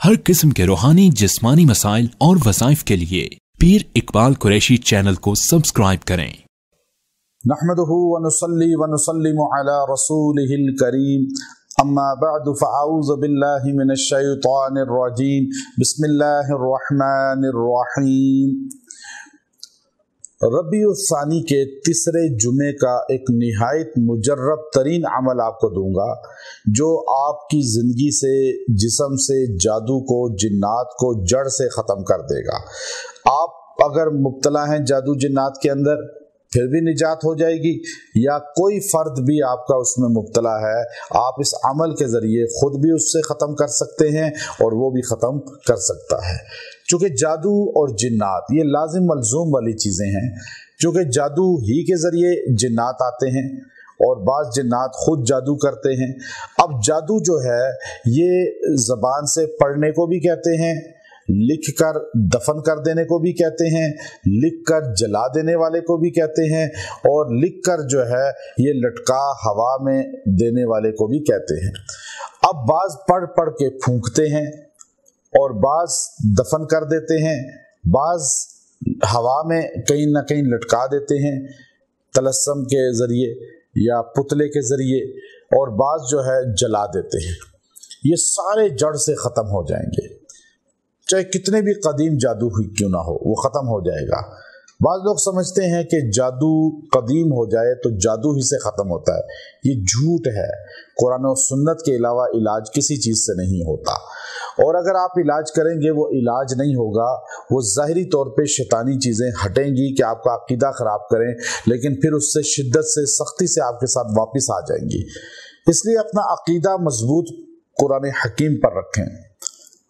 हर किस्म के रूहानी जिस्मानी मसाइल और वज़ाइफ के लिए पीर इकबाल कुरैशी चैनल को सब्सक्राइब करें। नहमदुहु व नुसल्ली व नुसल्लिमु अला रसूलिहिल करीम, अम्मा बअदु फ़अऊज़ु बिल्लाहि मिनश शैतानिर रजीम, बिस्मिल्लाहिर रहमानिर रहीम। रबीउल सानी के तीसरे जुमे का एक निहायत मुजर्रब तरीन अमल आपको दूंगा, जो आपकी ज़िंदगी से, जिस्म से जादू को, जिन्नात को जड़ से ख़त्म कर देगा। आप अगर मुब्तला हैं जादू जिन्नात के अंदर, फिर भी निजात हो जाएगी, या कोई फ़र्द भी आपका उसमें मुब्तला है, आप इस अमल के ज़रिए ख़ुद भी उससे ख़त्म कर सकते हैं और वो भी ख़त्म कर सकता है। चूँकि जादू और जिन्नात ये लाजिम मलजूम वाली चीज़ें हैं, चूँकि जादू ही के ज़रिए जिन्नात आते हैं और बाज़ जिन्नात ख़ुद जादू करते हैं। अब जादू जो है ये ज़बान से पढ़ने को भी कहते हैं, लिख कर दफन कर देने को भी कहते हैं, लिख कर जला देने वाले को भी कहते हैं, और लिख कर जो है ये लटका हवा में देने वाले को भी कहते हैं। अब बाज़ पढ़ पढ़ के फूंकते हैं और बाज़ दफन कर देते हैं, बाज़ हवा में कहीं ना कहीं लटका देते हैं तलस्सम के ज़रिए या पुतले के ज़रिए, और बाज़ जो है जला देते हैं। ये सारे जड़ से ख़त्म हो जाएंगे, चाहे कितने भी कदीम जादू ही क्यों ना हो, वो ख़त्म हो जाएगा। बाज़ लोग समझते हैं कि जादू कदीम हो जाए तो जादू ही से ख़त्म होता है। ये झूठ है। कुरान और सुन्नत के अलावा इलाज किसी चीज़ से नहीं होता, और अगर आप इलाज करेंगे वो इलाज नहीं होगा, वो ज़ाहिरी तौर पे शैतानी चीज़ें हटेंगी कि आपका अक़ीदा ख़राब करें, लेकिन फिर उससे शिद्दत से, सख्ती से आपके साथ वापस आ जाएंगी। इसलिए अपना अक़ीदा मजबूत कुरान हकीम पर रखें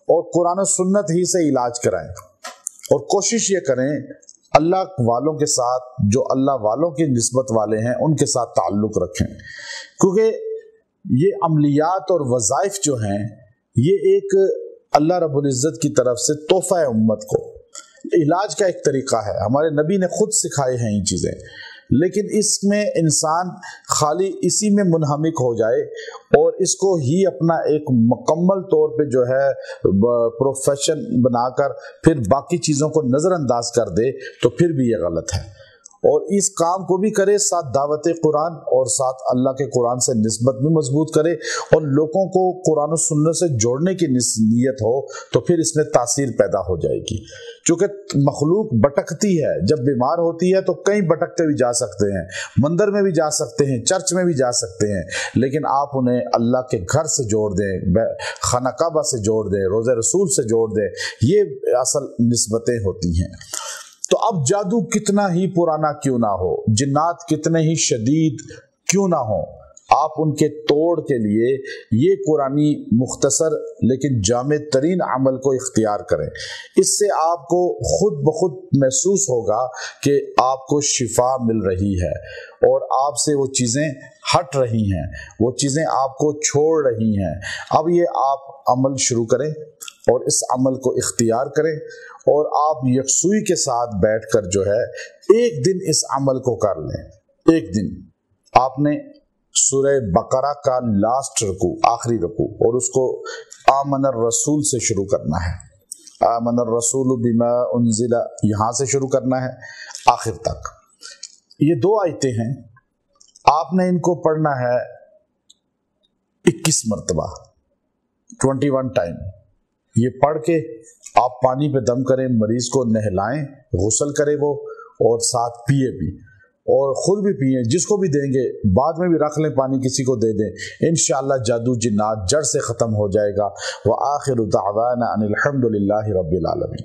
और कुरान और सुन्नत ही से इलाज कराएं, और कोशिश ये करें अल्लाह वालों के साथ, जो अल्लाह वालों की निस्बत वाले हैं उनके साथ ताल्लुक़ रखें, क्योंकि ये अमलियात और वज़ाइफ जो हैं ये एक अल्लाह रब्बुल इज़्ज़त की तरफ से तोहफ़ा है उम्मत को। इलाज का एक तरीक़ा है, हमारे नबी ने खुद सिखाए हैं ये चीज़ें, लेकिन इसमें इंसान खाली इसी में मुनहमिक हो जाए और इसको ही अपना एक मुकम्मल तौर पे जो है प्रोफेशन बनाकर फिर बाकी चीज़ों को नज़रअंदाज कर दे, तो फिर भी ये गलत है। और इस काम को भी करे साथ दावत कुरान और साथ अल्लाह के कुरान से निस्बत भी मजबूत करे, और लोगों को कुरान और सुन्नत से जोड़ने की नीयत हो, तो फिर इसमें तासीर पैदा हो जाएगी। चूँकि मखलूक भटकती है, जब बीमार होती है तो कहीं भटकते भी जा सकते हैं, मंदिर में भी जा सकते हैं, चर्च में भी जा सकते हैं, लेकिन आप उन्हें अल्लाह के घर से जोड़ दें, खाना काबा से जोड़ दें, रोज़े रसूल से जोड़ दें, ये असल निस्बतें होती हैं। तो अब जादू कितना ही पुराना क्यों ना हो, जिन्नात कितने ही शदीद क्यों ना हो, आप उनके तोड़ के लिए ये कुरानी मुख्तसर लेकिन जामे तरीन अमल को इख्तियार करें। इससे आपको खुद ब खुद महसूस होगा कि आपको शिफा मिल रही है और आपसे वो चीज़ें हट रही हैं, वो चीज़ें आपको छोड़ रही हैं। अब ये आप अमल शुरू करें और इस अमल को इख्तियार करें, और आप यकसुई के साथ बैठकर जो है एक दिन इस अमल को कर लें। एक दिन आपने सूरह बकरा का लास्ट रुकू, आखिरी रुकू, और उसको आमनर रसूल से शुरू करना है। आमनर रसूल बिमा उन्जिला, यहाँ से शुरू करना है आखिर तक। ये 2 आयतें हैं, आपने इनको पढ़ना है 21 मरतबा, 21 टाइम। ये पढ़ के आप पानी पे दम करें, मरीज को नहलाएं, गुस्ल करे वो, और साथ पिए भी, और ख़ुद भी पिए, जिसको भी देंगे बाद में भी रख लें, पानी किसी को दे दें। इंशाअल्लाह जादू जिन्नात जड़ से ख़त्म हो जाएगा। व आखिरु दावाना अनिल हम्दुलिल्लाहि रब्बिल आलमीन।